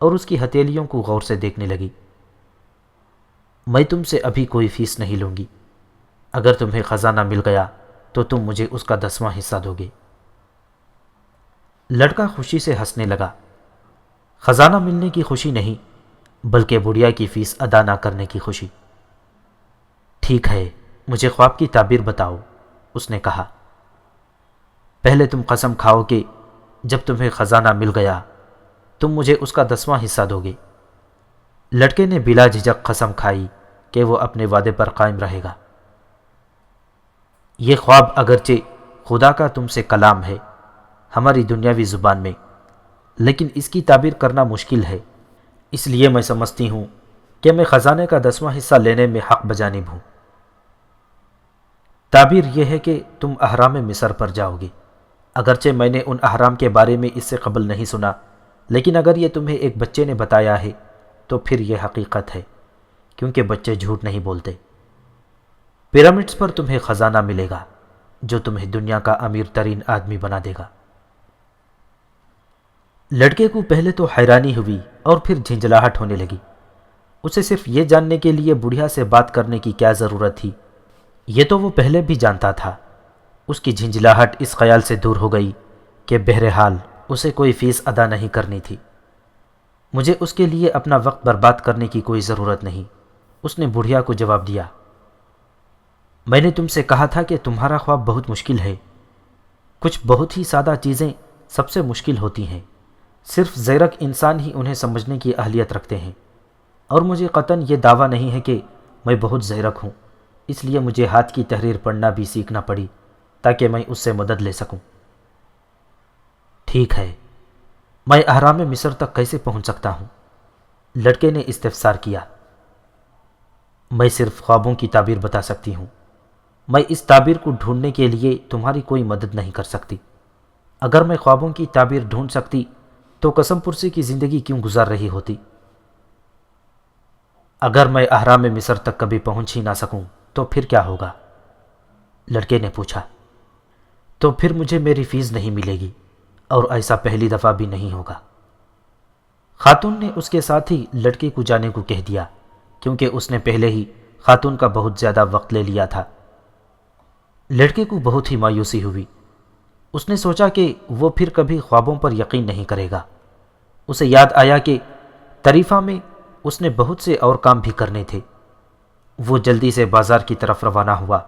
اور اس کی ہتھیلیوں کو غور سے دیکھنے لگی۔ میں تم سے ابھی کوئی فیس نہیں لوں گی۔ اگر تمہیں خزانہ مل گیا تو تم مجھے اس کا 10واں حصہ دو گے۔ لڑکا خوشی سے ہنسنے لگا۔ خزانہ ملنے کی خوشی نہیں، بلکہ بڑھیا کی فیس ادا نہ کرنے کی خوشی۔ ٹھیک ہے، مجھے خواب کی تعبیر بتاؤ، اس نے کہا۔ پہلے تم قسم کھاؤ کہ جب تمہیں خزانہ مل گیا تم مجھے اس کا 10واں حصہ دو گے۔ لڑکے نے بلا جھجک قسم کھائی کہ وہ اپنے وعدے پر قائم رہے گا۔ یہ خواب اگرچہ خدا کا تم سے کلام ہے ہماری دنیاوی زبان میں، لیکن اس کی تعبیر کرنا مشکل ہے، اس لیے میں سمجھتی ہوں کہ میں خزانے کا 10واں حصہ لینے میں حق بجانب ہوں۔ تعبیر یہ ہے کہ تم اہرام مصر پر جاؤ گے۔ اگرچہ میں نے ان اہرام کے بارے میں اس سے قبل نہیں سنا، لیکن اگر یہ تمہیں ایک بچے نے بتایا ہے تو پھر یہ حقیقت ہے، کیونکہ بچے جھوٹ نہیں بولتے۔ پیرامڈز پر تمہیں خزانہ ملے گا جو تمہیں دنیا کا امیر ترین آدمی بنا دے گا۔ لڑکے کو پہلے تو حیرانی ہوئی اور پھر جھنجھلاہٹ ہونے لگی۔ اسے صرف یہ جاننے کے لیے بڑھیا سے بات کرنے کی کیا ضرورت تھی؟ یہ تو وہ پہلے بھی جانتا تھا۔ اس کی جھنجھلاہٹ اس خیال سے دور ہو گئی کہ بہرحال اسے کوئی فیس ادا نہیں کرنی تھی۔ مجھے اس کے لیے اپنا وقت برباد کرنے کی کوئی ضرورت نہیں، اس نے بڑھیا کو جواب دیا۔ میں نے تم سے کہا تھا کہ تمہارا خواب بہت مشکل ہے۔ کچھ بہت ہی سادہ چیزیں سب سے مشکل ہوتی ہیں، صرف زیرک انسان ہی انہیں سمجھنے کی اہلیت رکھتے ہیں، اور مجھے قطعاً یہ دعویٰ نہیں ہے کہ میں بہت زیرک ہوں، اس لیے مجھے ہاتھ کی تحریر پڑھنا بھی سیکھنا پڑی تاکہ میں اس سے مدد لے سکوں۔ ٹھیک ہے، میں اہرام مصر تک کیسے پہنچ سکتا ہوں؟ لڑکے نے استفسار کیا۔ میں صرف خوابوں کی تعبیر بتا سکتی ہوں، میں اس تعبیر کو ڈھونڈنے کے لیے تمہاری کوئی مدد نہیں کر سکتی۔ اگر میں خوابوں کی تعبیر ڈھونڈ سکتی تو قسم پرسی کی زندگی کیوں گزار رہی ہوتی؟ اگر میں اہرام مصر تک کبھی پہنچ ہی نہ سکوں تو پھر کیا ہوگا؟ لڑکے نے پوچھا۔ تو پھر مجھے میری فیس نہیں ملے گی، اور ایسا پہلی دفعہ بھی نہیں ہوگا۔ خاتون نے اس کے ساتھ ہی لڑکے کو جانے کو کہہ دیا، کیونکہ اس نے پہلے ہی خاتون کا بہت زیادہ وقت لے لیا تھا۔ لڑکے کو بہت ہی مایوسی ہوئی۔ اس نے سوچا کہ وہ پھر کبھی خوابوں پر یقین نہیں کرے گا۔ اسے یاد آیا کہ طریفہ میں اس نے بہت سے اور کام بھی کرنے تھے۔ وہ جلدی سے بازار کی طرف روانہ ہوا،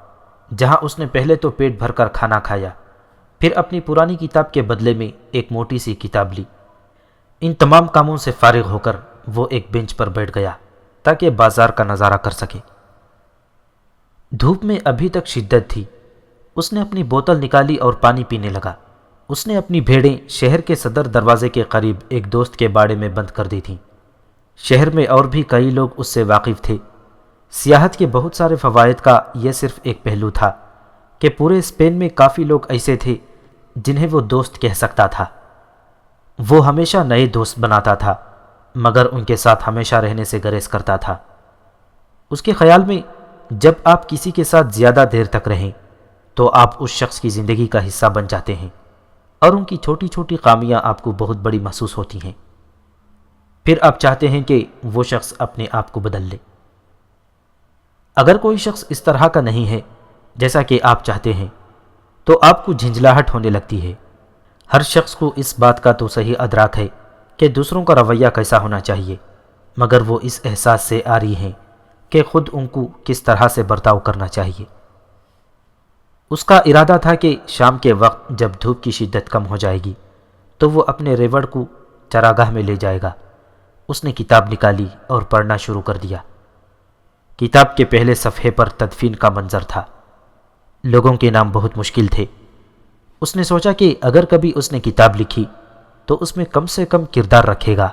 جہاں اس نے پہلے تو پیٹ بھر کر کھانا کھایا، پھر اپنی پرانی کتاب کے بدلے میں ایک موٹی سی کتاب لی۔ ان تمام کاموں سے فارغ ہو کر وہ ایک بینچ پر بیٹھ گیا تاکہ بازار کا نظارہ کر سکے۔ دھوپ میں ابھی تک شدت تھی۔ اس نے اپنی بوتل نکالی اور پانی پینے لگا۔ اس نے اپنی بھیڑیں شہر کے صدر دروازے کے قریب ایک دوست کے باڑے میں بند کر دی تھیں۔ شہر میں اور بھی کئی لوگ اس سے واقف تھے۔ سیاحت کے بہت سارے فوائد کا یہ صرف ایک پہلو تھا کہ پورے اسپین میں کافی لوگ ایسے تھے جنہیں وہ دوست کہہ سکتا تھا۔ وہ ہمیشہ نئے دوست بناتا تھا، مگر ان کے ساتھ ہمیشہ رہنے سے گریز کرتا تھا۔ اس کے خیال میں جب آپ کسی کے ساتھ زیادہ دیر تک رہیں تو آپ اس شخص کی زندگی کا حصہ بن جاتے ہیں، اور ان کی چھوٹی چھوٹی خامیاں آپ کو بہت بڑی محسوس ہوتی ہیں۔ پھر آپ چاہتے ہیں کہ وہ شخص اپنے آپ کو بدل لے۔ اگر کوئی شخص اس طرح کا نہیں ہے جیسا کہ آپ چاہتے ہیں تو آپ کو جھنجھلاہٹ ہونے لگتی ہے۔ ہر شخص کو اس بات کا تو صحیح ادراک ہے کہ دوسروں کا رویہ کیسا ہونا چاہیے، مگر وہ اس احساس سے عاری ہیں کہ خود ان کو کس طرح سے برتاؤ کرنا چاہیے۔ اس کا ارادہ تھا کہ شام کے وقت جب دھوپ کی شدت کم ہو جائے گی تو وہ اپنے ریوڑ کو چراگاہ میں لے جائے گا۔ اس نے کتاب نکالی اور پڑھنا شروع کر دیا۔ کتاب کے پہلے صفحے پر تدفین کا منظر تھا۔ لوگوں کے نام بہت مشکل تھے۔ اس نے سوچا کہ اگر کبھی اس نے کتاب لکھی تو اس میں کم سے کم کردار رکھے گا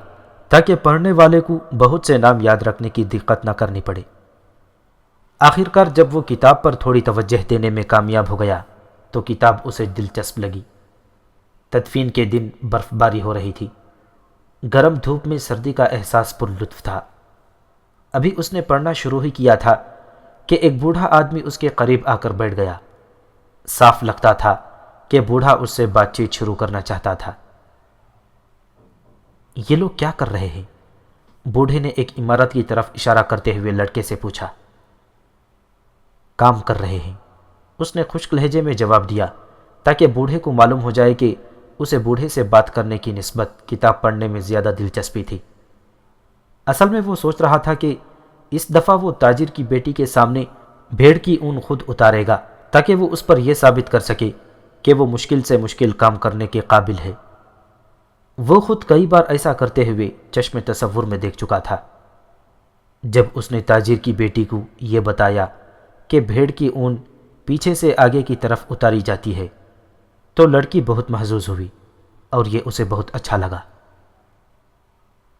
تاکہ پڑھنے والے کو بہت سے نام یاد رکھنے کی دقت نہ کرنی پڑے۔ آخر کار جب وہ کتاب پر تھوڑی توجہ دینے میں کامیاب ہو گیا تو کتاب اسے دلچسپ لگی۔ تدفین کے دن برف باری ہو رہی تھی۔ گرم دھوپ میں سردی کا احساس پر لطف تھا۔ ابھی اس نے پڑھنا شروع ہی کیا تھا کہ ایک بوڑھا آدمی اس کے قریب آ کر بیٹھ گیا۔ صاف لگتا تھا کہ بوڑھا اس سے بات چیت شروع کرنا چاہتا تھا۔ یہ لوگ کیا کر رہے ہیں؟ بوڑھے نے ایک عمارت کی طرف اشارہ کرتے ہوئے لڑکے سے پوچھا۔ کام کر رہے ہیں، اس نے خشک لہجے میں جواب دیا، تاکہ بوڑھے کو معلوم ہو جائے کہ اسے بوڑھے سے بات کرنے کی نسبت کتاب پڑھنے میں زیادہ دلچسپی تھی۔ اصل میں وہ سوچ رہا تھا کہ اس دفعہ وہ تاجر کی بیٹی کے سامنے بھیڑ کی اون خود اتارے گا، تاکہ وہ اس پر یہ ثابت کر سکے کہ وہ مشکل سے مشکل کام کرنے کے قابل ہے۔ وہ خود کئی بار ایسا کرتے ہوئے چشم تصور میں دیکھ چکا تھا۔ جب اس نے تاجر کی بیٹی کو یہ بتایا کہ بھیڑ کی اون پیچھے سے آگے کی طرف اتاری جاتی ہے، تو لڑکی بہت محظوظ ہوئی اور یہ اسے بہت اچھا لگا۔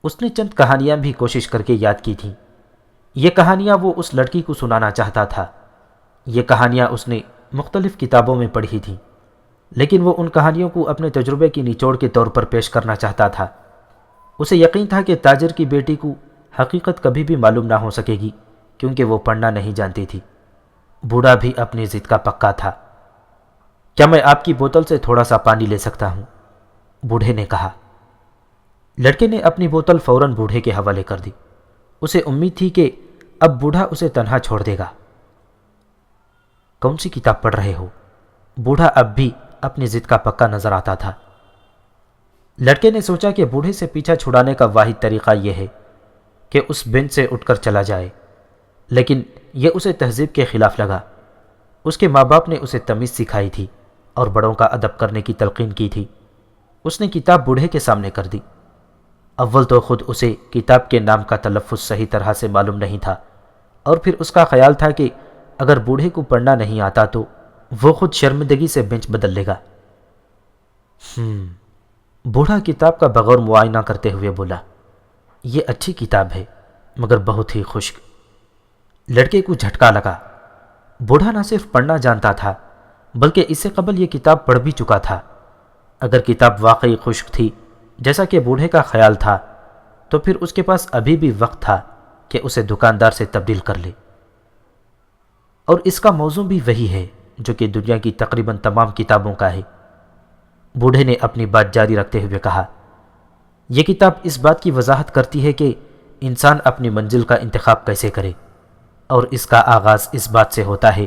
اس نے چند کہانیاں بھی کوشش کر کے یاد کی تھیں۔ یہ کہانیاں وہ اس لڑکی کو سنانا چاہتا تھا۔ یہ کہانیاں اس نے مختلف کتابوں میں پڑھی تھیں، لیکن وہ ان کہانیوں کو اپنے تجربے کی نچوڑ کے طور پر پیش کرنا چاہتا تھا۔ اسے یقین تھا کہ تاجر کی بیٹی کو حقیقت کبھی بھی معلوم نہ ہو سکے گی، کیونکہ وہ پڑھنا نہیں جانتی تھی۔ بوڑھا بھی اپنی ضد کا پکا تھا۔ کیا میں آپ کی بوتل سے تھوڑا سا پانی لے سکتا ہوں؟ بوڑھے نے کہا۔ لڑکے نے اپنی بوتل فوراً بوڑھے کے حوالے کر دی۔ اسے امید تھی کہ اب بوڑھا اسے تنہا چھوڑ دے گا۔ کون سی کتاب پڑھ رہے ہو؟ بوڑھا اب بھی اپنی ضد کا پکا نظر آتا تھا۔ لڑکے نے سوچا کہ بوڑھے سے پیچھا چھڑانے کا واحد طریقہ یہ ہے کہ اس بینچ سے اٹھ کر چلا جائے، لیکن یہ اسے تہذیب کے خلاف لگا۔ اس کے ماں باپ نے اسے تمیز سکھائی تھی اور بڑوں کا ادب کرنے کی تلقین کی تھی۔ اس نے کتاب بوڑھے کے سامنے کر دی۔ اول تو خود اسے کتاب کے نام کا تلفظ صحیح طرح سے معلوم نہیں تھا، اور پھر اس کا خیال تھا کہ اگر بوڑھے کو پڑھنا نہیں آتا تو وہ خود شرمندگی سے بینچ بدل لے گا۔ بوڑھا کتاب کا بغور معائنہ کرتے ہوئے بولا، یہ اچھی کتاب ہے مگر بہت ہی خشک۔ لڑکے کو جھٹکا لگا۔ بوڑھا نہ صرف پڑھنا جانتا تھا بلکہ اس سے قبل یہ کتاب پڑھ بھی چکا تھا۔ اگر کتاب واقعی خشک تھی جیسا کہ بوڑھے کا خیال تھا، تو پھر اس کے پاس ابھی بھی وقت تھا کہ اسے دکاندار سے تبدیل کر لے۔ اور اس کا موضوع بھی وہی ہے جو کہ دنیا کی تقریباً تمام کتابوں کا ہے۔ بوڑھے نے اپنی بات جاری رکھتے ہوئے کہا، یہ کتاب اس بات کی وضاحت کرتی ہے کہ انسان اپنی منزل کا انتخاب کیسے کرے، اور اس کا آغاز اس بات سے ہوتا ہے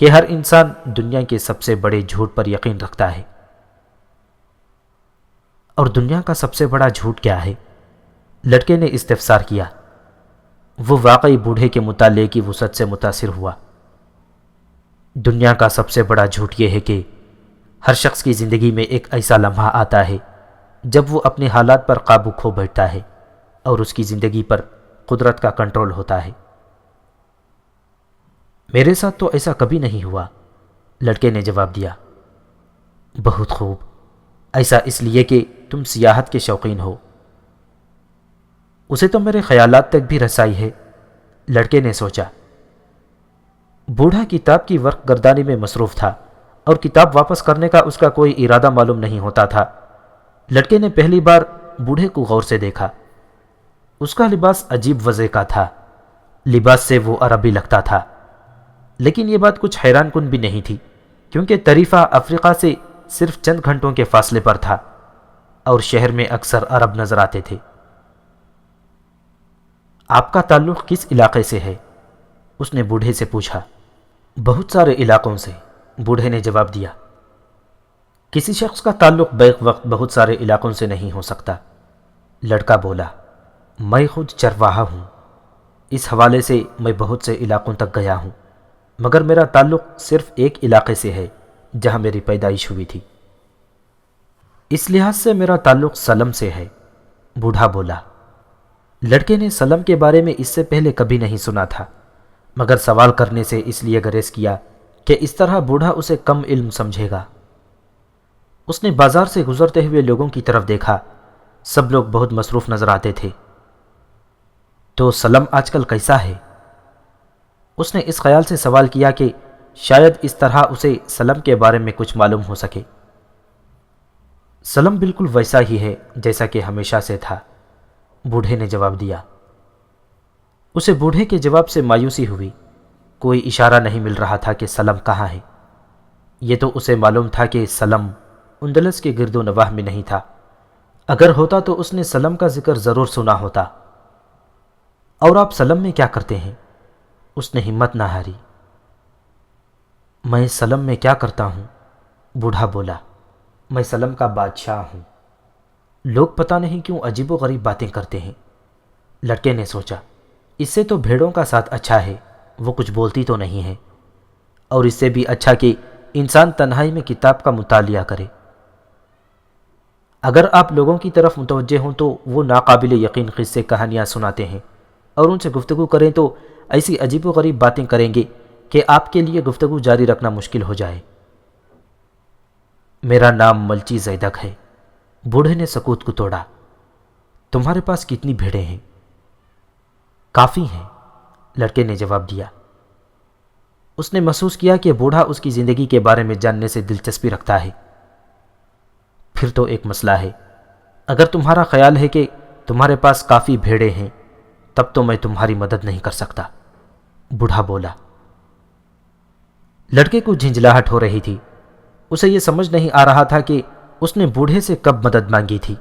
کہ ہر انسان دنیا کے سب سے بڑے جھوٹ پر یقین رکھتا ہے۔ اور دنیا کا سب سے بڑا جھوٹ کیا ہے؟ لڑکے نے استفسار کیا۔ وہ واقعی بوڑھے کے مطالعے کی وسعت سے متاثر ہوا۔ دنیا کا سب سے بڑا جھوٹ یہ ہے کہ ہر شخص کی زندگی میں ایک ایسا لمحہ آتا ہے جب وہ اپنے حالات پر قابو کھو بیٹھتا ہے اور اس کی زندگی پر قدرت کا کنٹرول ہوتا ہے۔ میرے ساتھ تو ایسا کبھی نہیں ہوا، لڑکے نے جواب دیا۔ بہت خوب، ایسا اس لیے کہ تم سیاحت کے شوقین ہو۔ اسے تو میرے خیالات تک بھی رسائی ہے، لڑکے نے سوچا۔ بوڑھا کتاب کی ورق گردانی میں مصروف تھا اور کتاب واپس کرنے کا اس کا کوئی ارادہ معلوم نہیں ہوتا تھا۔ لڑکے نے پہلی بار بوڑھے کو غور سے دیکھا۔ اس کا لباس عجیب وضع کا تھا۔ لباس سے وہ عربی لگتا تھا، لیکن یہ بات کچھ حیران کن بھی نہیں تھی، کیونکہ طریفہ افریقہ سے صرف چند گھنٹوں کے فاصلے پر تھا اور شہر میں اکثر عرب نظر آتے تھے۔ آپ کا تعلق کس علاقے سے ہے؟ اس نے بوڑھے سے پوچھا۔ بہت سارے علاقوں سے، بوڑھے نے جواب دیا۔ کسی شخص کا تعلق بیک وقت بہت سارے علاقوں سے نہیں ہو سکتا، لڑکا بولا۔ میں خود چرواہا ہوں، اس حوالے سے میں بہت سے علاقوں تک گیا ہوں، مگر میرا تعلق صرف ایک علاقے سے ہے جہاں میری پیدائش ہوئی تھی۔ اس لحاظ سے میرا تعلق سلم سے ہے، بوڑھا بولا۔ لڑکے نے سلم کے بارے میں اس سے پہلے کبھی نہیں سنا تھا، مگر سوال کرنے سے اس لیے گریز کیا کہ اس طرح بوڑھا اسے کم علم سمجھے گا۔ اس نے بازار سے گزرتے ہوئے لوگوں کی طرف دیکھا، سب لوگ بہت مصروف نظر آتے تھے۔ تو سلم آج کل کیسا ہے؟ اس نے اس خیال سے سوال کیا کہ شاید اس طرح اسے سلم کے بارے میں کچھ معلوم ہو سکے۔ سلم بالکل ویسا ہی ہے جیسا کہ ہمیشہ سے تھا، بوڑھے نے جواب دیا۔ اسے بوڑھے کے جواب سے مایوسی ہوئی۔ کوئی اشارہ نہیں مل رہا تھا کہ سلم کہاں ہے۔ یہ تو اسے معلوم تھا کہ سلم اندلس کے گرد و نواح میں نہیں تھا، اگر ہوتا تو اس نے سلم کا ذکر ضرور سنا ہوتا۔ اور آپ سلم میں کیا کرتے ہیں؟ اس نے ہمت نہ ہاری۔ میں سلم میں کیا کرتا ہوں؟ بوڑھا بولا، میں سلم کا بادشاہ ہوں۔ لوگ پتہ نہیں کیوں عجیب و غریب باتیں کرتے ہیں۔ لڑکے نے سوچا، اس سے تو بھیڑوں کا ساتھ اچھا ہے، وہ کچھ بولتی تو نہیں ہے، اور اس سے بھی اچھا کہ انسان تنہائی میں کتاب کا مطالعہ کرے۔ اگر آپ لوگوں کی طرف متوجہ ہوں تو وہ ناقابل یقین قصے کہانیاں سناتے ہیں، اور ان سے گفتگو کریں تو ایسی عجیب و غریب باتیں کریں گے کہ آپ کے لیے گفتگو جاری رکھنا مشکل ہو جائے۔ میرا نام ملچی زیدک ہے۔ بوڑھے نے سکوت کو توڑا۔ تمہارے پاس کتنی بھیڑیں ہیں؟ کافی ہیں، لڑکے نے جواب دیا۔ اس نے محسوس کیا کہ بوڑھا اس کی زندگی کے بارے میں جاننے سے دلچسپی رکھتا ہے۔ پھر تو ایک مسئلہ ہے۔ اگر تمہارا خیال ہے کہ تمہارے پاس کافی بھیڑیں ہیں تب تو میں تمہاری مدد نہیں کر سکتا، بوڑھا بولا۔ لڑکے کو جھنجھلاہٹ ہو رہی تھی۔ اسے یہ سمجھ نہیں آ رہا تھا کہ اس نے بوڑھے سے کب مدد مانگی تھی،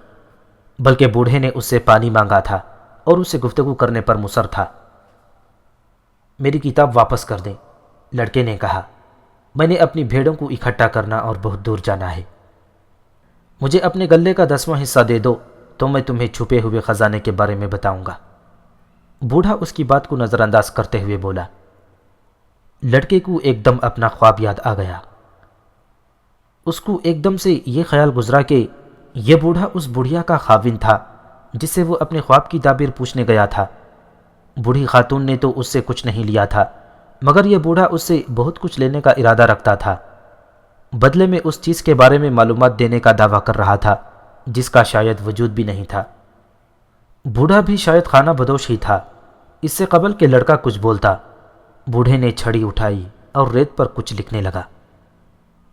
بلکہ بوڑھے نے اس سے پانی مانگا تھا اور اس سے گفتگو کرنے پر مصر تھا۔ میری کتاب واپس کر دیں، لڑکے نے کہا۔ میں نے اپنی بھیڑوں کو اکٹھا کرنا اور بہت دور جانا ہے۔ مجھے اپنے غلے کا 10واں حصہ دے دو تو میں تمہیں چھپے ہوئے خزانے کے بارے میں بتاؤں گا، بوڑھا اس کی بات کو نظر انداز کرتے ہوئے بولا۔ لڑکے کو ایک دم اپنا خواب یاد آ گیا۔ اس کو ایک دم سے یہ خیال گزرا کہ یہ بوڑھا اس بڑھیا کا خاوند تھا جس سے وہ اپنے خواب کی تعبیر پوچھنے گیا تھا۔ بوڑھی خاتون نے تو اس سے کچھ نہیں لیا تھا، مگر یہ بوڑھا اس سے بہت کچھ لینے کا ارادہ رکھتا تھا، بدلے میں اس چیز کے بارے میں معلومات دینے کا دعویٰ کر رہا تھا جس کا شاید وجود بھی نہیں تھا۔ بوڑھا بھی شاید خانہ بدوش ہی تھا۔ اس سے قبل کہ لڑکا کچھ بولتا، بوڑھے نے چھڑی اٹھائی اور ریت پر کچھ لکھنے لگا۔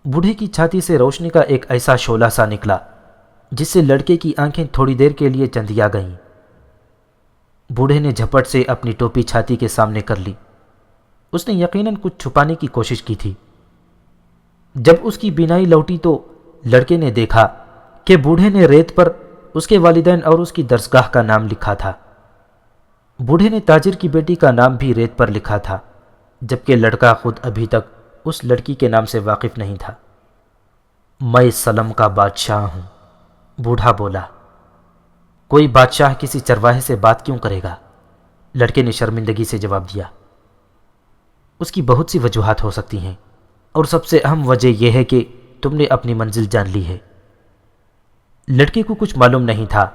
بوڑھے کی چھاتی سے روشنی کا ایک ایسا شعلہ سا نکلا جس سے لڑکے کی آنکھیں تھوڑی دیر کے لیے چندیا گئیں۔ بوڑھے نے جھپٹ سے اپنی ٹوپی چھاتی کے سامنے کر لی۔ اس نے یقیناً کچھ چھپانے کی کوشش کی تھی۔ جب اس کی بینائی لوٹی تو لڑکے نے دیکھا کہ بوڑھے نے ریت پر اس کے والدین اور اس کی درسگاہ کا نام لکھا تھا۔ بوڑھے نے تاجر کی بیٹی کا نام بھی ریت پر لکھا تھا، جبکہ لڑکا خود ابھی تک اس لڑکی کے نام سے واقف نہیں تھا۔ میں سلم کا بادشاہ ہوں، بوڑھا بولا۔ کوئی بادشاہ کسی چرواہے سے بات کیوں کرے گا؟ لڑکے نے شرمندگی سے جواب دیا۔ اس کی بہت سی وجوہات ہو سکتی ہیں، اور سب سے اہم وجہ یہ ہے کہ تم نے اپنی منزل جان لی ہے۔ لڑکے کو کچھ معلوم نہیں تھا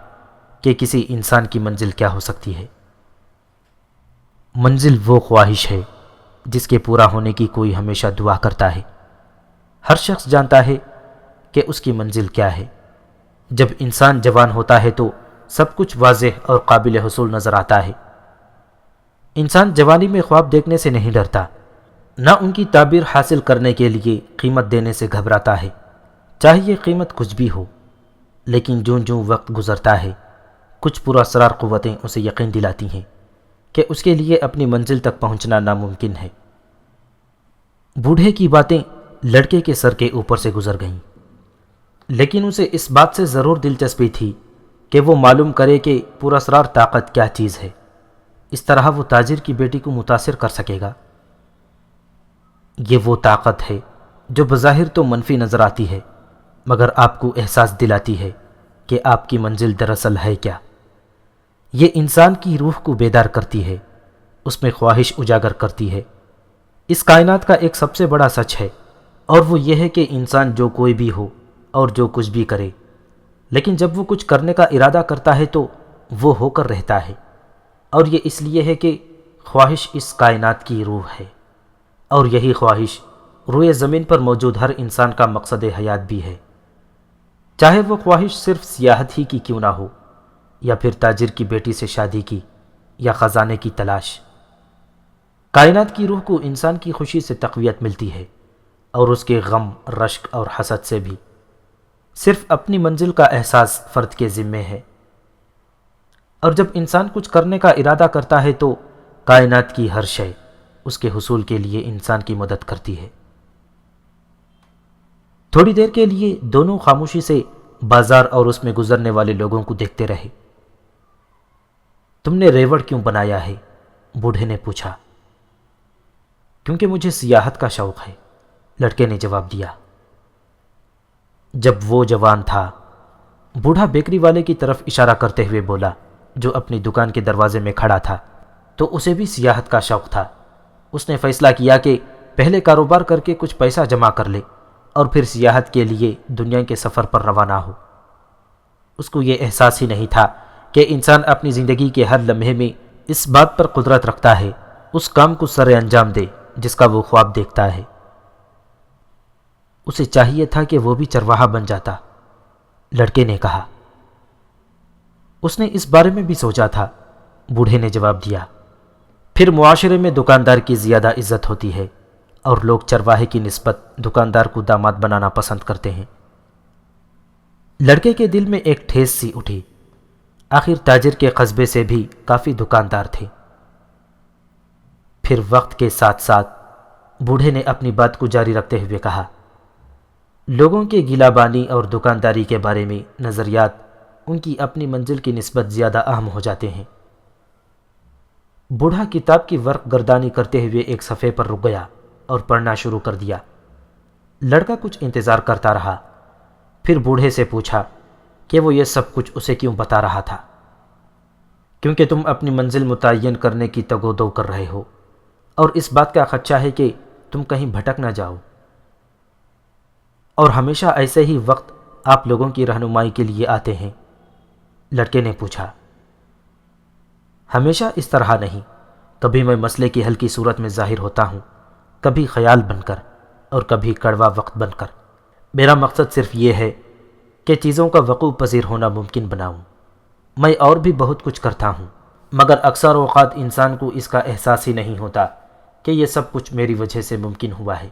کہ کسی انسان کی منزل کیا ہو سکتی ہے۔ منزل وہ خواہش ہے جس کے پورا ہونے کی کوئی ہمیشہ دعا کرتا ہے۔ ہر شخص جانتا ہے کہ اس کی منزل کیا ہے۔ جب انسان جوان ہوتا ہے تو سب کچھ واضح اور قابل حصول نظر آتا ہے۔ انسان جوانی میں خواب دیکھنے سے نہیں ڈرتا، نہ ان کی تعبیر حاصل کرنے کے لیے قیمت دینے سے گھبراتا ہے، چاہے یہ قیمت کچھ بھی ہو۔ لیکن جوں جوں وقت گزرتا ہے، کچھ پراسرار قوتیں اسے یقین دلاتی ہیں کہ اس کے لیے اپنی منزل تک پہنچنا ناممکن ہے۔ بوڑھے کی باتیں لڑکے کے سر کے اوپر سے گزر گئیں، لیکن اسے اس بات سے ضرور دلچسپی تھی کہ وہ معلوم کرے کہ پراسرار طاقت کیا چیز ہے۔ اس طرح وہ تاجر کی بیٹی کو متاثر کر سکے گا۔ یہ وہ طاقت ہے جو بظاہر تو منفی نظر آتی ہے، مگر آپ کو احساس دلاتی ہے کہ آپ کی منزل دراصل ہے کیا۔ یہ انسان کی روح کو بیدار کرتی ہے، اس میں خواہش اجاگر کرتی ہے۔ اس کائنات کا ایک سب سے بڑا سچ ہے، اور وہ یہ ہے کہ انسان جو کوئی بھی ہو اور جو کچھ بھی کرے، لیکن جب وہ کچھ کرنے کا ارادہ کرتا ہے تو وہ ہو کر رہتا ہے، اور یہ اس لیے ہے کہ خواہش اس کائنات کی روح ہے، اور یہی خواہش روئے زمین پر موجود ہر انسان کا مقصد حیات بھی ہے، چاہے وہ خواہش صرف سیاحت ہی کی کیوں نہ ہو، یا پھر تاجر کی بیٹی سے شادی کی، یا خزانے کی تلاش۔ کائنات کی روح کو انسان کی خوشی سے تقویت ملتی ہے، اور اس کے غم، رشک اور حسد سے بھی۔ صرف اپنی منزل کا احساس فرد کے ذمے ہے، اور جب انسان کچھ کرنے کا ارادہ کرتا ہے تو کائنات کی ہر شے اس کے حصول کے لیے انسان کی مدد کرتی ہے۔ تھوڑی دیر کے لیے دونوں خاموشی سے بازار اور اس میں گزرنے والے لوگوں کو دیکھتے رہے۔ تم نے ریوڑ کیوں بنایا ہے؟ بوڑھے نے پوچھا۔ کیونکہ مجھے سیاحت کا شوق ہے، لڑکے نے جواب دیا۔ جب وہ جوان تھا، بوڑھا بیکری والے کی طرف اشارہ کرتے ہوئے بولا، جو اپنی دکان کے دروازے میں کھڑا تھا، تو اسے بھی سیاحت کا شوق تھا۔ اس نے فیصلہ کیا کہ پہلے کاروبار کر کے کچھ پیسہ جمع کر لے اور پھر سیاحت کے لیے دنیا کے سفر پر روانہ ہو۔ اس کو یہ احساس ہی نہیں تھا کہ انسان اپنی زندگی کے ہر لمحے میں اس بات پر قدرت رکھتا ہے اس کام کو سر انجام دے جس کا وہ خواب دیکھتا ہے۔ اسے چاہیے تھا کہ وہ بھی چرواہا بن جاتا، لڑکے نے کہا۔ اس نے اس بارے میں بھی سوچا تھا، بوڑھے نے جواب دیا۔ پھر معاشرے میں دکاندار کی زیادہ عزت ہوتی ہے اور لوگ چرواہے کی نسبت دکاندار کو داماد بنانا پسند کرتے ہیں۔ لڑکے کے دل میں ایک ٹھیس سی اٹھی، آخر تاجر کے قصبے سے بھی کافی دکاندار تھے۔ پھر وقت کے ساتھ ساتھ بوڑھے نے اپنی بات کو جاری رکھتے ہوئے کہا، لوگوں کے گلہ بانی اور دکانداری کے بارے میں نظریات ان کی اپنی منزل کی نسبت زیادہ اہم ہو جاتے ہیں۔ بوڑھا کتاب کی ورق گردانی کرتے ہوئے ایک صفحے پر رک گیا اور پڑھنا شروع کر دیا۔ لڑکا کچھ انتظار کرتا رہا، پھر بوڑھے سے پوچھا کہ وہ یہ سب کچھ اسے کیوں بتا رہا تھا۔ کیونکہ تم اپنی منزل متعین کرنے کی تگ و دو کر رہے ہو اور اس بات کا خدشہ ہے کہ تم کہیں بھٹک نہ جاؤ، اور ہمیشہ ایسے ہی وقت آپ لوگوں کی رہنمائی کے لیے آتے ہیں، لڑکے نے پوچھا۔ ہمیشہ اس طرح نہیں، کبھی میں مسئلے کی حل کی صورت میں ظاہر ہوتا ہوں، کبھی خیال بن کر اور کبھی کڑوا وقت بن کر۔ میرا مقصد صرف یہ ہے کہ چیزوں کا وقوع پذیر ہونا ممکن بناؤں۔ میں اور بھی بہت کچھ کرتا ہوں، مگر اکثر اوقات انسان کو اس کا احساس ہی نہیں ہوتا کہ یہ سب کچھ میری وجہ سے ممکن ہوا ہے۔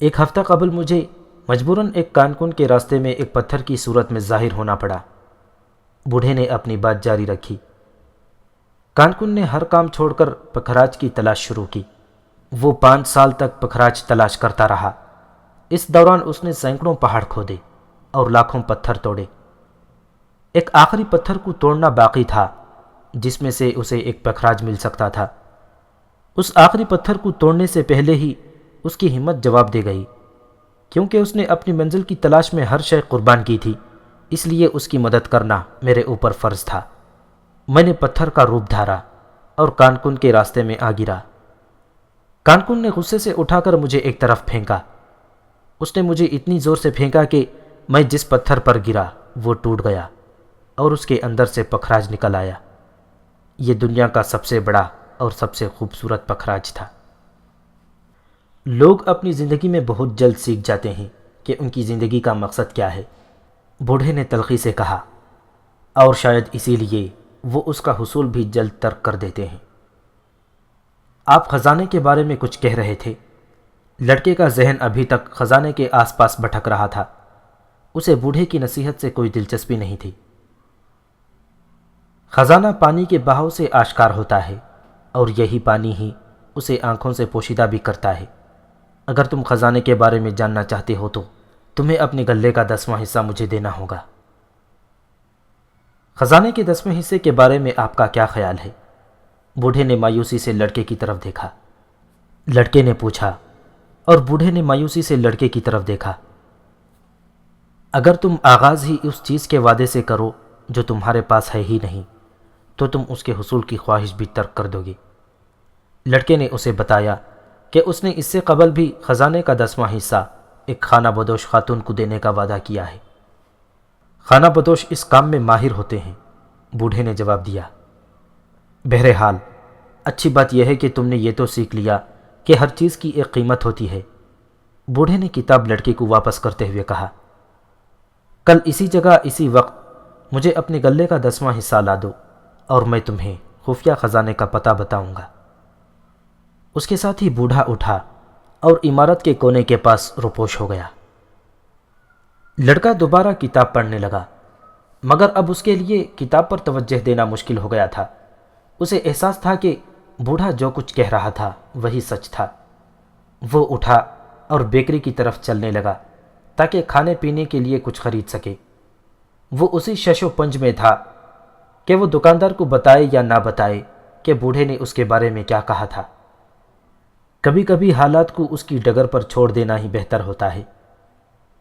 ایک ہفتہ قبل مجھے مجبوراً ایک کانکن کے راستے میں ایک پتھر کی صورت میں ظاہر ہونا پڑا، بوڑھے نے اپنی بات جاری رکھی۔ کانکن نے ہر کام چھوڑ کر پکھراج کی تلاش شروع کی۔ وہ 5 سال تک پکھراج تلاش کرتا رہا۔ اس دوران اس نے سینکڑوں پہاڑ کھودے اور لاکھوں پتھر توڑے۔ ایک آخری پتھر کو توڑنا باقی تھا جس میں سے اسے ایک پکھراج مل سکتا تھا۔ اس آخری پتھر کو توڑنے سے پہلے ہی اس کی ہمت جواب دے گئی، کیونکہ اس نے اپنی منزل کی تلاش میں ہر شے قربان کی تھی، اس لیے اس کی مدد کرنا میرے اوپر فرض تھا۔ میں نے پتھر کا روپ دھارا اور کانکن کے راستے میں آ گرا۔ کانکن نے غصے سے اٹھا کر مجھے ایک طرف پھینکا۔ اس نے مجھے اتنی زور سے پھینکا کہ میں جس پتھر پر گرا وہ ٹوٹ گیا اور اس کے اندر سے پکھراج نکل آیا۔ یہ دنیا کا سب سے بڑا اور سب سے خوبصورت پکھراج تھا۔ لوگ اپنی زندگی میں بہت جلد سیکھ جاتے ہیں کہ ان کی زندگی کا مقصد کیا ہے، بوڑھے نے تلخی سے کہا، اور شاید اسی لیے وہ اس کا حصول بھی جلد ترک کر دیتے ہیں۔ آپ خزانے کے بارے میں کچھ کہہ رہے تھے۔ لڑکے کا ذہن ابھی تک خزانے کے آس پاس بھٹک رہا تھا، اسے بوڑھے کی نصیحت سے کوئی دلچسپی نہیں تھی۔ خزانہ پانی کے بہاؤ سے آشکار ہوتا ہے اور یہی پانی ہی اسے آنکھوں سے پوشیدہ بھی کرتا ہے۔ اگر تم خزانے کے بارے میں جاننا چاہتے ہو تو تمہیں اپنے غلے کا 10واں حصہ مجھے دینا ہوگا۔ خزانے کے 10ویں حصے کے بارے میں آپ کا کیا خیال ہے؟ بوڑھے نے مایوسی سے لڑکے کی طرف دیکھا۔ لڑکے نے پوچھا اور بوڑھے نے مایوسی سے لڑکے کی طرف دیکھا۔ اگر تم آغاز ہی اس چیز کے وعدے سے کرو جو تمہارے پاس ہے ہی نہیں، تو تم اس کے حصول کی خواہش بھی ترک کر دو گے۔ لڑکے نے اسے بتایا کہ اس نے اس سے قبل بھی خزانے کا 10واں حصہ ایک خانہ بدوش خاتون کو دینے کا وعدہ کیا ہے۔ خانہ بدوش اس کام میں ماہر ہوتے ہیں، بوڑھے نے جواب دیا۔ بہرحال اچھی بات یہ ہے کہ تم نے یہ تو سیکھ لیا کہ ہر چیز کی ایک قیمت ہوتی ہے، بوڑھے نے کتاب لڑکے کو واپس کرتے ہوئے کہا۔ کل اسی جگہ اسی وقت مجھے اپنے غلے کا 10واں حصہ لا دو اور میں تمہیں خفیہ خزانے کا پتہ بتاؤں گا۔ اس کے ساتھ ہی بوڑھا اٹھا اور عمارت کے کونے کے پاس روپوش ہو گیا۔ لڑکا دوبارہ کتاب پڑھنے لگا، مگر اب اس کے لیے کتاب پر توجہ دینا مشکل ہو گیا تھا۔ اسے احساس تھا کہ بوڑھا جو کچھ کہہ رہا تھا وہی سچ تھا۔ وہ اٹھا اور بیکری کی طرف چلنے لگا، تاکہ کھانے پینے کے لیے کچھ خرید سکے۔ وہ اسی شش و پنج میں تھا کہ وہ دکاندار کو بتائے یا نہ بتائے کہ بوڑھے نے اس کے بارے میں کیا کہا تھا۔ کبھی کبھی حالات کو اس کی ڈگر پر چھوڑ دینا ہی بہتر ہوتا ہے،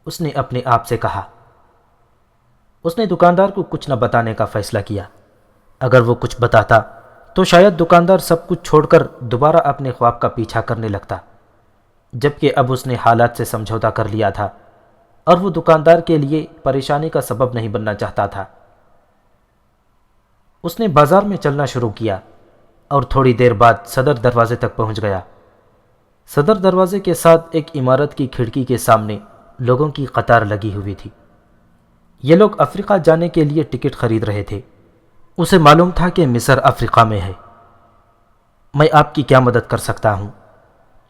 اس نے اپنے آپ سے کہا۔ اس نے دکاندار کو کچھ نہ بتانے کا فیصلہ کیا۔ اگر وہ کچھ بتاتا تو شاید دکاندار سب کچھ چھوڑ کر دوبارہ اپنے خواب کا پیچھا کرنے لگتا، جبکہ اب اس نے حالات سے سمجھوتا کر لیا تھا اور وہ دکاندار کے لیے پریشانی کا سبب نہیں بننا چاہتا تھا۔ اس نے بازار میں چلنا شروع کیا اور تھوڑی دیر بعد صدر دروازے تک پہنچ گیا۔ صدر دروازے کے ساتھ ایک عمارت کی کھڑکی کے سامنے لوگوں کی قطار لگی ہوئی تھی۔ یہ لوگ افریقہ جانے کے لیے ٹکٹ خرید رہے تھے۔ اسے معلوم تھا کہ مصر افریقہ میں ہے۔ میں آپ کی کیا مدد کر سکتا ہوں؟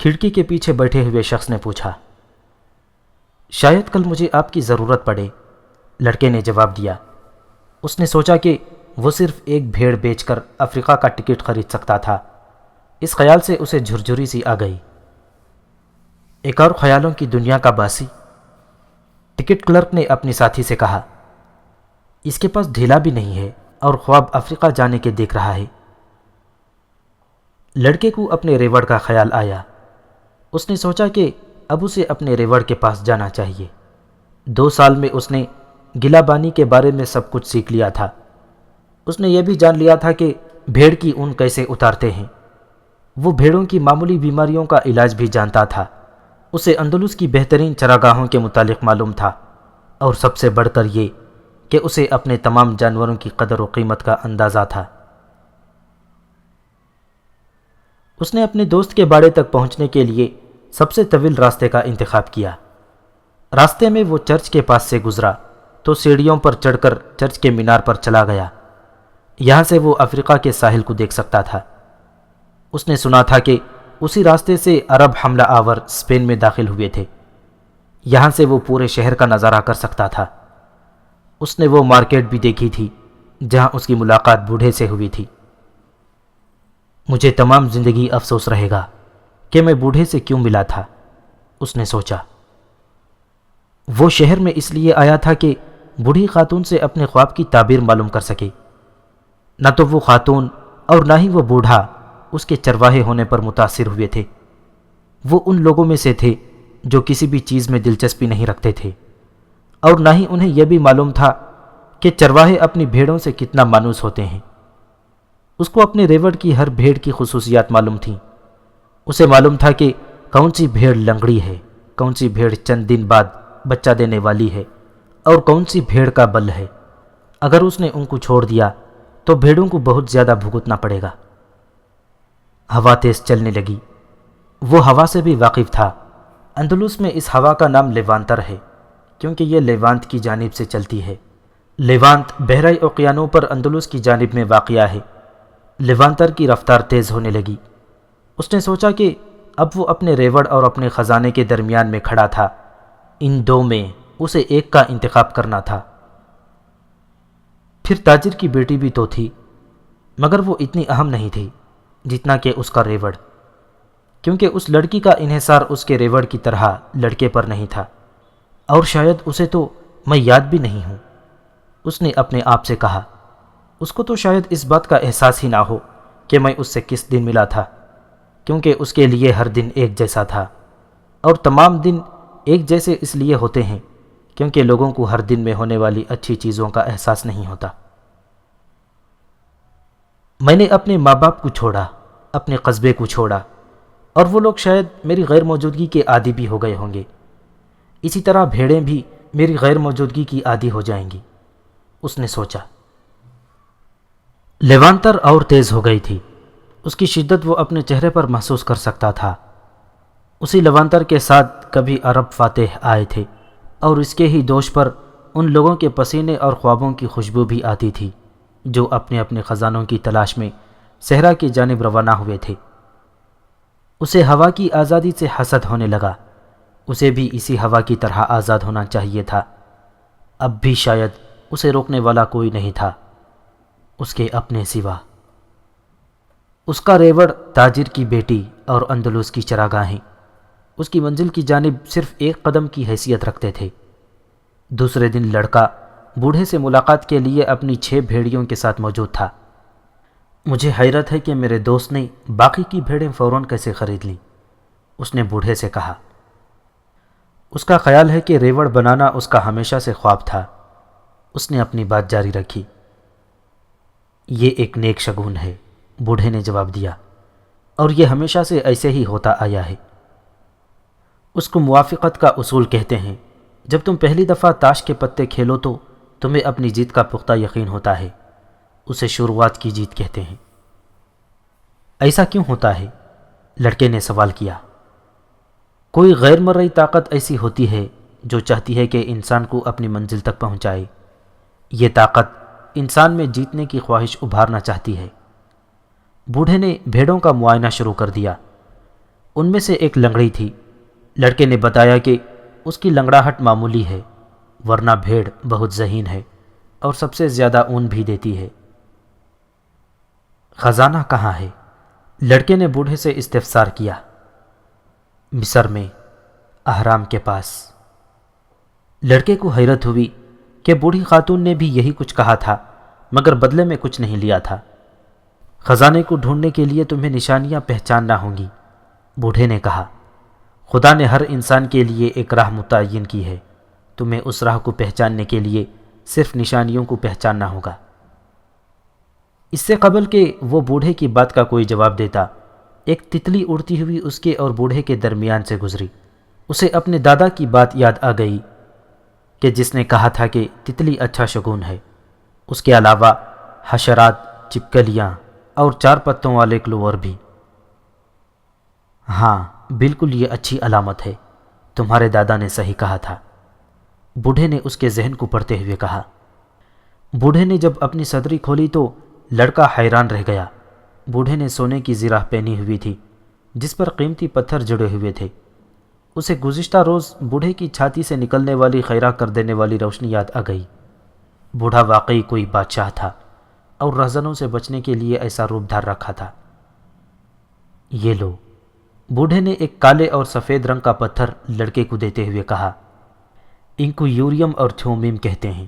کھڑکی کے پیچھے بیٹھے ہوئے شخص نے پوچھا۔ شاید کل مجھے آپ کی ضرورت پڑے، لڑکے نے جواب دیا۔ اس نے سوچا کہ وہ صرف ایک بھیڑ بیچ کر افریقہ کا ٹکٹ خرید سکتا تھا۔ اس خیال سے اسے جھرجھری سی آ گئی۔ ایک اور خیالوں کی دنیا کا باسی، ٹکٹ کلرک نے اپنی ساتھی سے کہا۔ اس کے پاس ڈھیلا بھی نہیں ہے اور خواب افریقہ جانے کے دیکھ رہا ہے۔ لڑکے کو اپنے ریوڑ کا خیال آیا۔ اس نے سوچا کہ اب اسے اپنے ریوڑ کے پاس جانا چاہیے۔ 2 سال میں اس نے گلہ بانی کے بارے میں سب کچھ سیکھ لیا تھا۔ اس نے یہ بھی جان لیا تھا کہ بھیڑ کی اون کیسے اتارتے ہیں۔ وہ بھیڑوں کی معمولی بیماریوں کا علاج بھی جانتا تھا۔ اسے اندلس کی بہترین چراگاہوں کے متعلق معلوم تھا، اور سب سے بڑھ کر یہ کہ اسے اپنے تمام جانوروں کی قدر و قیمت کا اندازہ تھا۔ اس نے اپنے دوست کے باڑے تک پہنچنے کے لیے سب سے طویل راستے کا انتخاب کیا۔ راستے میں وہ چرچ کے پاس سے گزرا تو سیڑھیوں پر چڑھ کر چرچ کے مینار پر چلا گیا۔ یہاں سے وہ افریقہ کے ساحل کو دیکھ سکتا تھا۔ اس نے سنا تھا کہ اسی راستے سے عرب حملہ آور اسپین میں داخل ہوئے تھے۔ یہاں سے وہ پورے شہر کا نظارہ کر سکتا تھا۔ اس نے وہ مارکیٹ بھی دیکھی تھی جہاں اس کی ملاقات بوڑھے سے ہوئی تھی۔ مجھے تمام زندگی افسوس رہے گا کہ میں بوڑھے سے کیوں ملا تھا، اس نے سوچا۔ وہ شہر میں اس لیے آیا تھا کہ بوڑھی خاتون سے اپنے خواب کی تعبیر معلوم کر سکے۔ نہ تو وہ خاتون اور نہ ہی وہ بوڑھا اس کے چرواہے ہونے پر متاثر ہوئے تھے۔ وہ ان لوگوں میں سے تھے جو کسی بھی چیز میں دلچسپی نہیں رکھتے تھے، اور نہ ہی انہیں یہ بھی معلوم تھا کہ چرواہے اپنی بھیڑوں سے کتنا مانوس ہوتے ہیں۔ اس کو اپنے ریوڑ کی ہر بھیڑ کی خصوصیات معلوم تھیں۔ اسے معلوم تھا کہ کون سی بھیڑ لنگڑی ہے، کون سی بھیڑ چند دن بعد بچہ دینے والی ہے، اور کون سی بھیڑ کا بل ہے۔ اگر اس نے ان کو چھوڑ دیا تو بھیڑوں کو بہت زیادہ بھگتنا پڑے گا۔ ہوا تیز چلنے لگی۔ وہ ہوا سے بھی واقف تھا۔ اندلس میں اس ہوا کا نام لیوانتر ہے، کیونکہ یہ لیوانت کی جانب سے چلتی ہے۔ لیوانت بحرۂ اوقیانو پر اندلس کی جانب میں واقع ہے۔ لیوانتر کی رفتار تیز ہونے لگی۔ اس نے سوچا کہ اب وہ اپنے ریوڑ اور اپنے خزانے کے درمیان میں کھڑا تھا۔ ان دو میں اسے ایک کا انتخاب کرنا تھا۔ پھر تاجر کی بیٹی بھی تو تھی، مگر وہ اتنی اہم نہیں تھی جتنا کہ اس کا ریوڑ، کیونکہ اس لڑکی کا انحصار اس کے ریوڑ کی طرح لڑکے پر نہیں تھا، اور شاید اسے تو میں یاد بھی نہیں ہوں، اس نے اپنے آپ سے کہا۔ اس کو تو شاید اس بات کا احساس ہی نہ ہو کہ میں اس سے کس دن ملا تھا، کیونکہ اس کے لیے ہر دن ایک جیسا تھا، اور تمام دن ایک جیسے اس لیے ہوتے ہیں کیونکہ لوگوں کو ہر دن میں ہونے والی اچھی چیزوں کا احساس نہیں ہوتا۔ میں نے اپنے ماں باپ کو چھوڑا، اپنے قصبے کو چھوڑا، اور وہ لوگ شاید میری غیر موجودگی کے عادی بھی ہو گئے ہوں گے۔ اسی طرح بھیڑیں بھی میری غیر موجودگی کی عادی ہو جائیں گی، اس نے سوچا۔ لیوانتر اور تیز ہو گئی تھی۔ اس کی شدت وہ اپنے چہرے پر محسوس کر سکتا تھا۔ اسی لیوانتر کے ساتھ کبھی عرب فاتح آئے تھے، اور اس کے ہی دوش پر ان لوگوں کے پسینے اور خوابوں کی خوشبو بھی آتی تھی جو اپنے اپنے خزانوں کی تلاش میں صحرا کی جانب روانہ ہوئے تھے۔ اسے ہوا کی آزادی سے حسد ہونے لگا۔ اسے بھی اسی ہوا کی طرح آزاد ہونا چاہیے تھا۔ اب بھی شاید اسے روکنے والا کوئی نہیں تھا اس کے اپنے سوا۔ اس کا ریوڑ، تاجر کی بیٹی اور اندلس کی چراگاہیں۔ اس کی منزل کی جانب صرف ایک قدم کی حیثیت رکھتے تھے۔ دوسرے دن لڑکا بوڑھے سے ملاقات کے لیے اپنی 6 بھیڑیوں کے ساتھ موجود تھا۔ مجھے حیرت ہے کہ میرے دوست نے باقی کی بھیڑیں فوراً کیسے خرید لیں، اس نے بوڑھے سے کہا۔ اس کا خیال ہے کہ ریوڑ بنانا اس کا ہمیشہ سے خواب تھا، اس نے اپنی بات جاری رکھی۔ یہ ایک نیک شگون ہے، بوڑھے نے جواب دیا، اور یہ ہمیشہ سے ایسے ہی ہوتا آیا ہے۔ اس کو موافقت کا اصول کہتے ہیں۔ جب تم پہلی دفعہ تاش کے پتے کھیلو تو تمہیں اپنی جیت کا پختہ یقین ہوتا ہے، اسے شروعات کی جیت کہتے ہیں۔ ایسا کیوں ہوتا ہے؟ لڑکے نے سوال کیا۔ کوئی غیر مرئی طاقت ایسی ہوتی ہے جو چاہتی ہے کہ انسان کو اپنی منزل تک پہنچائے۔ یہ طاقت انسان میں جیتنے کی خواہش ابھارنا چاہتی ہے۔ بوڑھے نے بھیڑوں کا معائنہ شروع کر دیا۔ ان میں سے ایک لنگڑی تھی۔ لڑکے نے بتایا کہ اس کی لنگڑاہٹ معمولی ہے، ورنہ بھیڑ بہت ذہین ہے اور سب سے زیادہ اون بھی دیتی ہے۔ خزانہ کہاں ہے؟ لڑکے نے بوڑھے سے استفسار کیا۔ مصر میں، اہرام کے پاس۔ لڑکے کو حیرت ہوئی کہ بوڑھی خاتون نے بھی یہی کچھ کہا تھا، مگر بدلے میں کچھ نہیں لیا تھا۔ خزانے کو ڈھونڈنے کے لیے تمہیں نشانیاں پہچاننا ہوں گی، بوڑھے نے کہا۔ خدا نے ہر انسان کے لیے ایک راہ متعین کی ہے، تمہیں اس راہ کو پہچاننے کے لیے صرف نشانیوں کو پہچاننا ہوگا۔ اس سے قبل کہ وہ بوڑھے کی بات کا کوئی جواب دیتا، ایک تتلی اڑتی ہوئی اس کے اور بوڑھے کے درمیان سے گزری۔ اسے اپنے دادا کی بات یاد آ گئی کہ جس نے کہا تھا کہ تتلی اچھا شگون ہے۔ اس کے علاوہ حشرات، چپکلیاں اور 4 پتوں والے کلوور بھی۔ ہاں بالکل، یہ اچھی علامت ہے، تمہارے دادا نے صحیح کہا تھا، بوڑھے نے اس کے ذہن کو پڑھتے ہوئے کہا۔ بوڑھے نے جب اپنی صدری کھولی تو لڑکا حیران رہ گیا۔ بوڑھے نے سونے کی زرہ پہنی ہوئی تھی جس پر قیمتی پتھر جڑے ہوئے تھے۔ اسے گزشتہ روز بوڑھے کی چھاتی سے نکلنے والی خیرہ کر دینے والی روشنی یاد آ گئی۔ بوڑھا واقعی کوئی بادشاہ تھا اور رہزنوں سے بچنے کے لیے ایسا روپ دھار رکھا تھا۔ یہ لو، بوڑھے نے ایک کالے اور سفید رنگ کا پتھر لڑکے کو دیتے ہوئے کہا۔ ان کو یوریم اور تھیومیم کہتے ہیں۔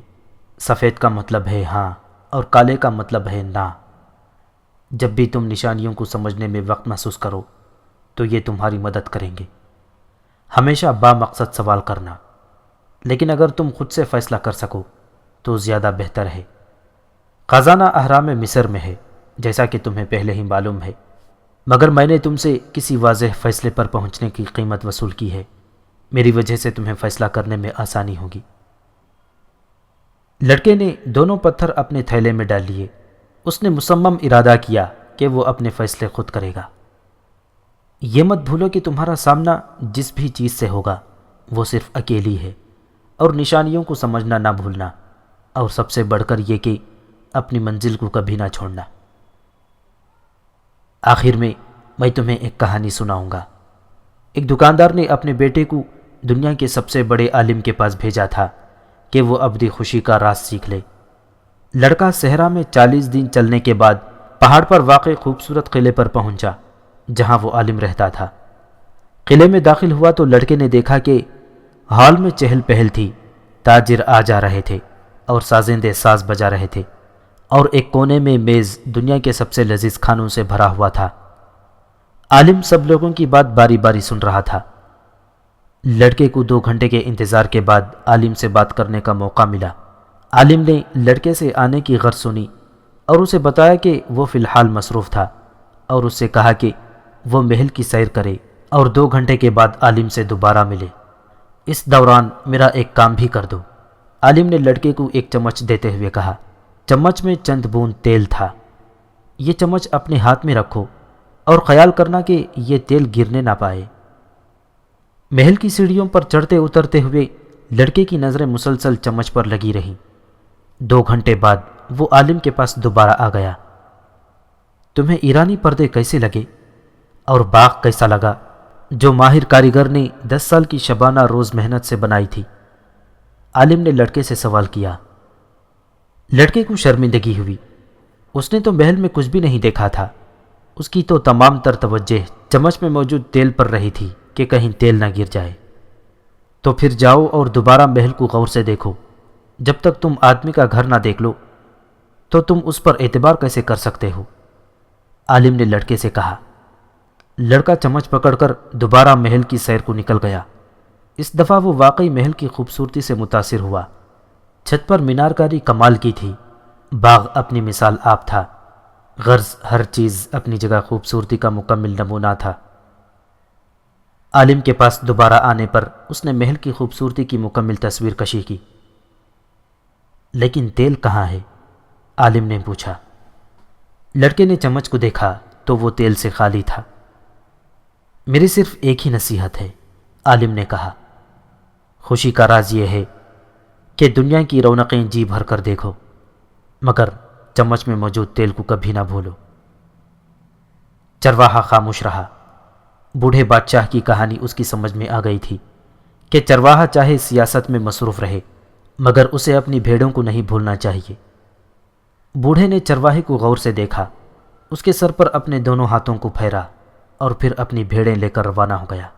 سفید کا مطلب ہے ہاں اور کالے کا مطلب ہے نہ۔ جب بھی تم نشانیوں کو سمجھنے میں وقت محسوس کرو تو یہ تمہاری مدد کریں گے۔ ہمیشہ با مقصد سوال کرنا، لیکن اگر تم خود سے فیصلہ کر سکو تو زیادہ بہتر ہے۔ خزانہ اہرام مصر میں ہے، جیسا کہ تمہیں پہلے ہی معلوم ہے، مگر میں نے تم سے کسی واضح فیصلے پر پہنچنے کی قیمت وصول کی ہے۔ میری وجہ سے تمہیں فیصلہ کرنے میں آسانی ہوگی۔ لڑکے نے دونوں پتھر اپنے تھیلے میں ڈال لیے۔ اس نے مصمم ارادہ کیا کہ وہ اپنے فیصلے خود کرے گا۔ یہ مت بھولو کہ تمہارا سامنا جس بھی چیز سے ہوگا وہ صرف اکیلی ہے، اور نشانیوں کو سمجھنا نہ بھولنا، اور سب سے بڑھ کر یہ کہ اپنی منزل کو کبھی نہ چھوڑنا۔ آخر میں تمہیں ایک کہانی سناؤں گا۔ ایک دکاندار نے اپنے بیٹے کو دنیا کے سب سے بڑے عالم کے پاس بھیجا تھا کہ وہ ابدی خوشی کا راز سیکھ لے۔ لڑکا صحرا میں 40 دن چلنے کے بعد پہاڑ پر واقع خوبصورت قلعے پر پہنچا جہاں وہ عالم رہتا تھا۔ قلعے میں داخل ہوا تو لڑکے نے دیکھا کہ ہال میں چہل پہل تھی، تاجر آ جا رہے تھے اور سازندے ساز بجا رہے تھے، اور ایک کونے میں میز دنیا کے سب سے لذیذ کھانوں سے بھرا ہوا تھا۔ عالم سب لوگوں کی بات باری باری سن رہا تھا۔ لڑکے کو 2 گھنٹے کے انتظار کے بعد عالم سے بات کرنے کا موقع ملا۔ عالم نے لڑکے سے آنے کی غرض سنی اور اسے بتایا کہ وہ فی الحال مصروف تھا، اور اس سے کہا کہ وہ محل کی سیر کرے اور 2 گھنٹے کے بعد عالم سے دوبارہ ملے۔ اس دوران میرا ایک کام بھی کر دو، عالم نے لڑکے کو ایک چمچ دیتے ہوئے کہا۔ چمچ میں چند بوند تیل تھا۔ یہ چمچ اپنے ہاتھ میں رکھو اور خیال کرنا کہ یہ تیل گرنے نہ پائے۔ محل کی سیڑھیوں پر چڑھتے اترتے ہوئے لڑکے کی نظریں مسلسل چمچ پر لگی رہیں۔ 2 گھنٹے بعد وہ عالم کے پاس دوبارہ آ گیا۔ تمہیں ایرانی پردے کیسے لگے اور باغ کیسا لگا جو ماہر کاریگر نے 10 سال کی شبانہ روز محنت سے بنائی تھی؟ عالم نے لڑکے سے سوال کیا۔ لڑکے کو شرمندگی ہوئی۔ اس نے تو محل میں کچھ بھی نہیں دیکھا تھا۔ اس کی تو تمام تر توجہ چمچ میں موجود تیل پر رہی تھی کہ کہیں تیل نہ گر جائے۔ تو پھر جاؤ اور دوبارہ محل کو غور سے دیکھو۔ جب تک تم آدمی کا گھر نہ دیکھ لو تو تم اس پر اعتبار کیسے کر سکتے ہو؟ عالم نے لڑکے سے کہا۔ لڑکا چمچ پکڑ کر دوبارہ محل کی سیر کو نکل گیا۔ اس دفعہ وہ واقعی محل کی خوبصورتی سے متاثر ہوا۔ چھت پر مینار کاری کمال کی تھی۔ باغ اپنی مثال آپ تھا، غرض ہر چیز اپنی جگہ خوبصورتی کا مکمل نمونہ تھا۔ عالم کے پاس دوبارہ آنے پر اس نے محل کی خوبصورتی کی مکمل تصویر کشی کی۔ لیکن تیل کہاں ہے؟ عالم نے پوچھا۔ لڑکے نے چمچ کو دیکھا تو وہ تیل سے خالی تھا۔ میری صرف ایک ہی نصیحت ہے، عالم نے کہا۔ خوشی کا راز یہ ہے کہ دنیا کی رونقیں جی بھر کر دیکھو، مگر چمچ میں موجود تیل کو کبھی نہ بھولو۔ چرواہا خاموش رہا۔ بوڑھے بادشاہ کی کہانی اس کی سمجھ میں آ گئی تھی کہ چرواہا چاہے سیاست میں مصروف رہے مگر اسے اپنی بھیڑوں کو نہیں بھولنا چاہیے۔ بوڑھے نے چرواہے کو غور سے دیکھا، اس کے سر پر اپنے دونوں ہاتھوں کو پھیرا اور پھر اپنی بھیڑیں لے کر روانہ ہو گیا۔